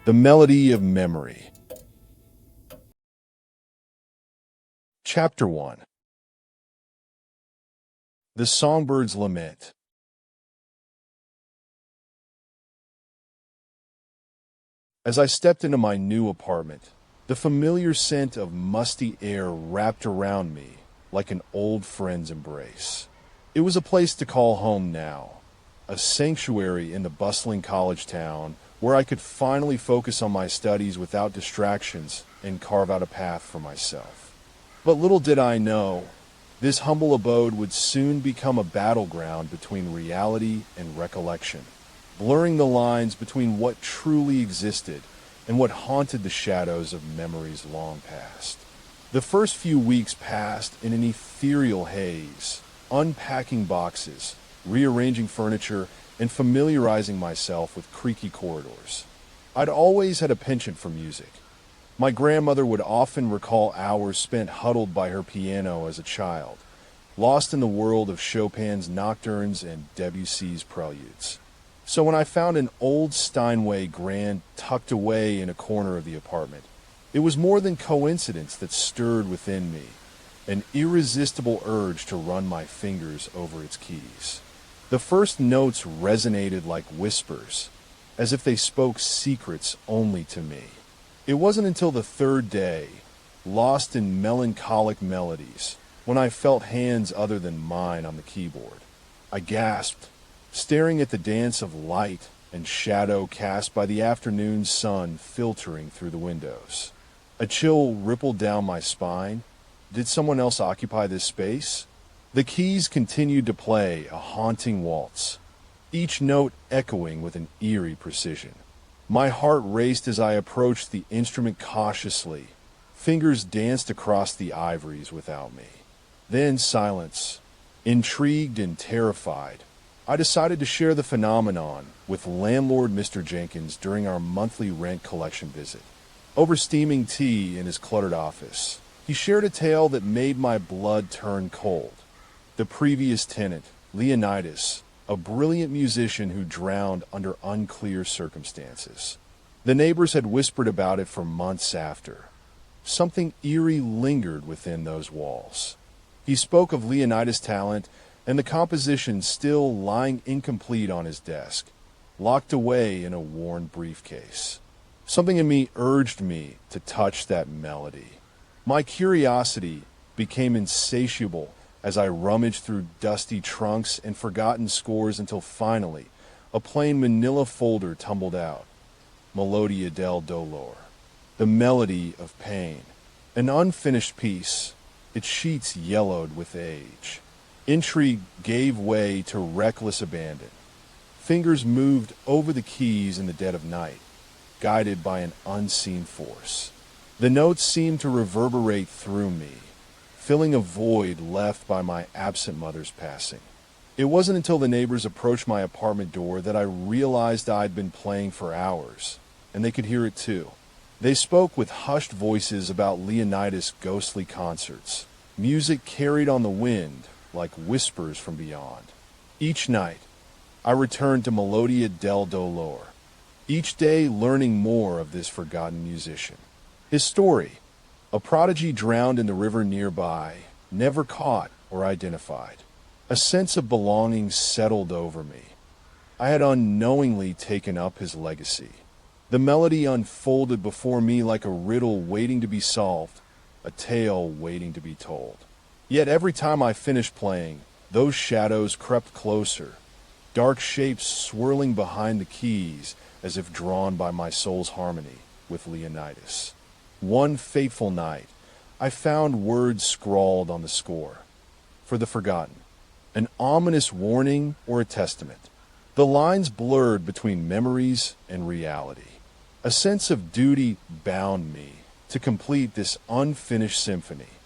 The Melody of Memory. Chapter 1. The Songbird's Lament. As I stepped into my new apartment, the familiar scent of musty air wrapped around me like an old friend's embrace. It was a place to call home now, a sanctuary in the bustling college town where I could finally focus on my studies without distractions and carve out a path for myself. But little did I know, this humble abode would soon become a battleground between reality and recollection, blurring the lines between what truly existed and what haunted the shadows of memories long past. The first few weeks passed in an ethereal haze, unpacking boxes, rearranging furniture, and familiarizing myself with creaky corridors. I'd always had a penchant for music. My grandmother would often recall hours spent huddled by her piano as a child, lost in the world of Chopin's nocturnes and Debussy's preludes. So when I found an old Steinway grand tucked away in a corner of the apartment, it was more than coincidence that stirred within me, an irresistible urge to run my fingers over its keys. The first notes resonated like whispers, as if they spoke secrets only to me. It wasn't until the third day, lost in melancholic melodies, when I felt hands other than mine on the keyboard. I gasped, staring at the dance of light and shadow cast by the afternoon sun filtering through the windows. A chill rippled down my spine. Did someone else occupy this space? The keys continued to play a haunting waltz, each note echoing with an eerie precision. My heart raced as I approached the instrument cautiously. Fingers danced across the ivories without me. Then silence. Intrigued and terrified, I decided to share the phenomenon with landlord Mr. Jenkins during our monthly rent collection visit. Over steaming tea in his cluttered office, he shared a tale that made my blood turn cold. The previous tenant, Leonidas, a brilliant musician who drowned under unclear circumstances. The neighbors had whispered about it for months after. Something eerie lingered within those walls. He spoke of Leonidas' talent and the composition still lying incomplete on his desk, locked away in a worn briefcase. Something in me urged me to touch that melody. My curiosity became insatiable as I rummaged through dusty trunks and forgotten scores until finally a plain manila folder tumbled out. Melodia del Dolor, the melody of pain. An unfinished piece, its sheets yellowed with age. Intrigue gave way to reckless abandon. Fingers moved over the keys in the dead of night, guided by an unseen force. The notes seemed to reverberate through me, filling a void left by my absent mother's passing. It wasn't until the neighbors approached my apartment door that I realized I'd been playing for hours, and they could hear it too. They spoke with hushed voices about Leonidas' ghostly concerts. Music carried on the wind like whispers from beyond. Each night, I returned to Melodia del Dolor, each day learning more of this forgotten musician. His story, a prodigy drowned in the river nearby, never caught or identified. A sense of belonging settled over me. I had unknowingly taken up his legacy. The melody unfolded before me like a riddle waiting to be solved, a tale waiting to be told. Yet every time I finished playing, those shadows crept closer, dark shapes swirling behind the keys as if drawn by my soul's harmony with Leonidas. One fateful night, I found words scrawled on the score. For the forgotten. An ominous warning or a testament. The lines blurred between memories and reality. A sense of duty bound me to complete this unfinished symphony.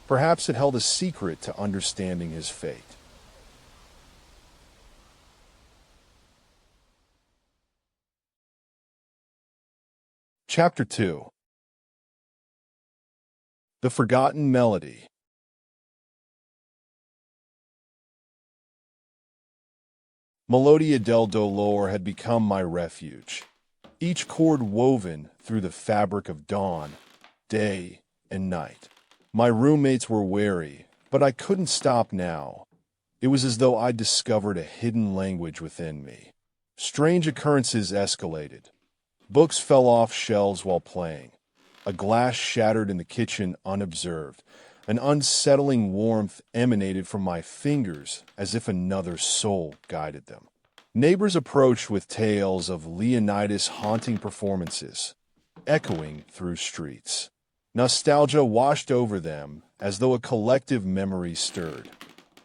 Perhaps it held a secret to understanding his fate. Chapter 2. The Forgotten Melody. Melodia del Dolor had become my refuge. each chord woven through the fabric of dawn, day, and night. My roommates were wary, but I couldn't stop now. It was as though I'd discovered a hidden language within me. Strange occurrences escalated. Books fell off shelves while playing. A glass shattered in the kitchen unobserved. An unsettling warmth emanated from my fingers as if another soul guided them. Neighbors approached with tales of Leonidas' haunting performances, echoing through streets. Nostalgia washed over them as though a collective memory stirred,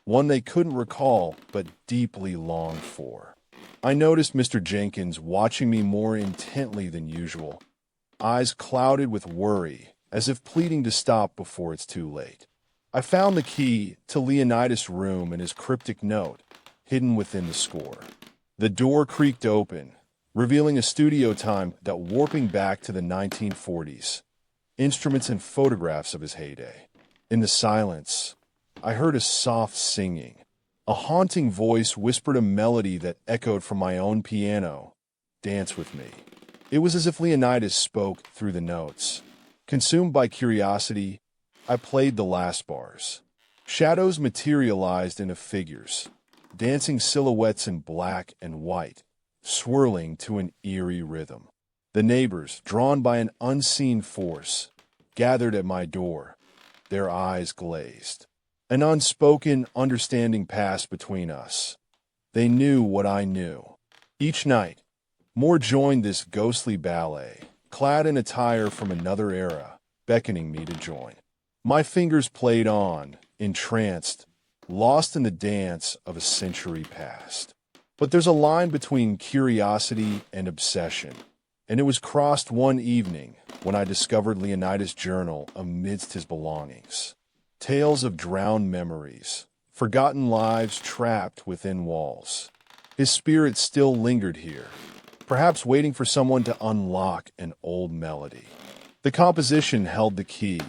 one they couldn't recall but deeply longed for. I noticed Mr. Jenkins watching me more intently than usual, eyes clouded with worry, as if pleading to stop before it's too late. I found the key to Leonidas' room and his cryptic note, hidden within the score. The door creaked open, revealing a studio time that warping back to the 1940s, instruments and photographs of his heyday. In the silence, I heard a soft singing. A haunting voice whispered a melody that echoed from my own piano. Dance with me. It was as if Leonidas spoke through the notes. Consumed by curiosity, I played the last bars. Shadows materialized into figures, dancing silhouettes in black and white, swirling to an eerie rhythm. The neighbors, drawn by an unseen force, gathered at my door, their eyes glazed. An unspoken understanding passed between us. They knew what I knew. Each night, more joined this ghostly ballet, clad in attire from another era, beckoning me to join. My fingers played on, entranced, lost in the dance of a century past. But there's a line between curiosity and obsession, and it was crossed one evening when I discovered Leonidas' journal amidst his belongings. Tales of drowned memories, forgotten lives trapped within walls. His spirit still lingered here, perhaps waiting for someone to unlock an old melody. The composition held the key.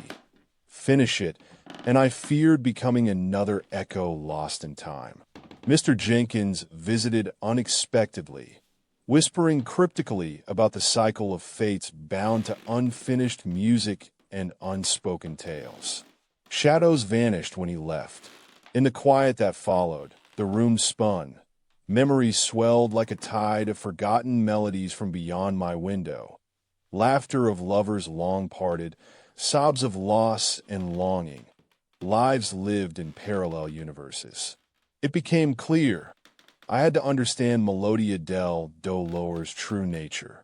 Finish it, and I feared becoming another echo lost in time. Mr. Jenkins visited unexpectedly, whispering cryptically about the cycle of fates bound to unfinished music and unspoken tales. Shadows vanished when he left. In the quiet that followed, the room spun. Memories swelled like a tide of forgotten melodies from beyond my window. Laughter of lovers long parted, sobs of loss and longing. Lives lived in parallel universes. It became clear. I had to understand Melodia del Dolor's true nature.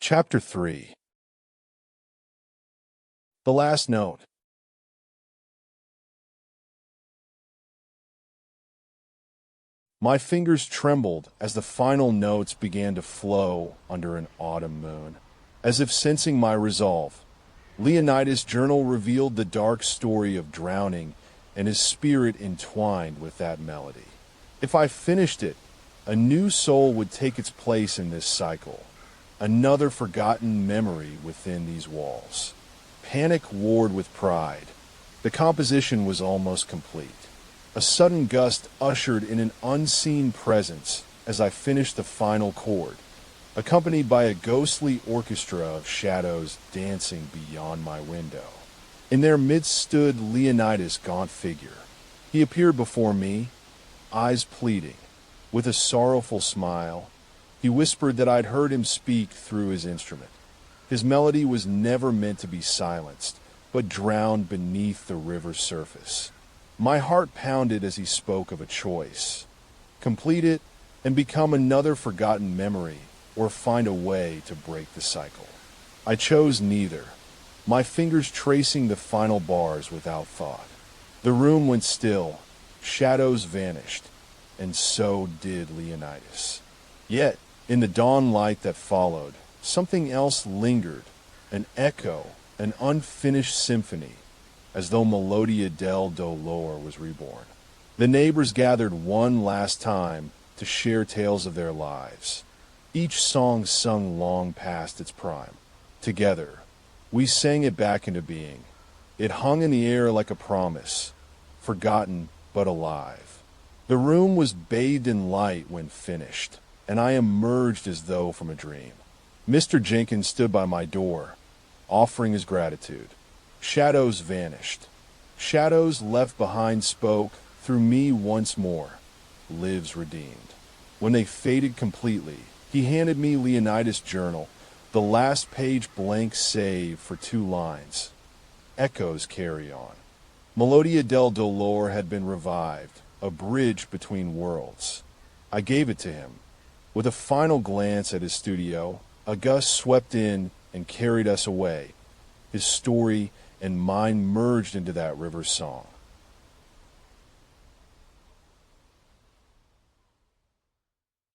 Chapter 3. The Last Note. My fingers trembled as the final notes began to flow under an autumn moon. As if sensing my resolve, Leonidas' journal revealed the dark story of drowning and his spirit entwined with that melody. If I finished it, a new soul would take its place in this cycle, another forgotten memory within these walls. Panic warred with pride. The composition was almost complete. A sudden gust ushered in an unseen presence as I finished the final chord, accompanied by a ghostly orchestra of shadows dancing beyond my window. In their midst stood Leonidas' gaunt figure. He appeared before me, eyes pleading. With a sorrowful smile, he whispered that I'd heard him speak through his instrument. His melody was never meant to be silenced, but drowned beneath the river's surface. My heart pounded as he spoke of a choice. Complete it and become another forgotten memory, or find a way to break the cycle. I chose neither, my fingers tracing the final bars without thought. The room went still, shadows vanished, and so did Leonidas. Yet, in the dawn light that followed, something else lingered, an echo, an unfinished symphony, as though Melodia del Dolor was reborn. The neighbors gathered one last time to share tales of their lives, each song sung long past its prime. Together, we sang it back into being. It hung in the air like a promise, forgotten but alive. The room was bathed in light when finished, and I emerged as though from a dream. Mr. Jenkins stood by my door, offering his gratitude. Shadows vanished. Shadows left behind spoke through me once more. Lives redeemed. When they faded completely, he handed me Leonidas' journal, the last page blank save for 2 lines. Echoes carry on. Melodia del Dolor had been revived, a bridge between worlds. I gave it to him. With a final glance at his studio, a gust swept in and carried us away. His story and mine merged into that river's song.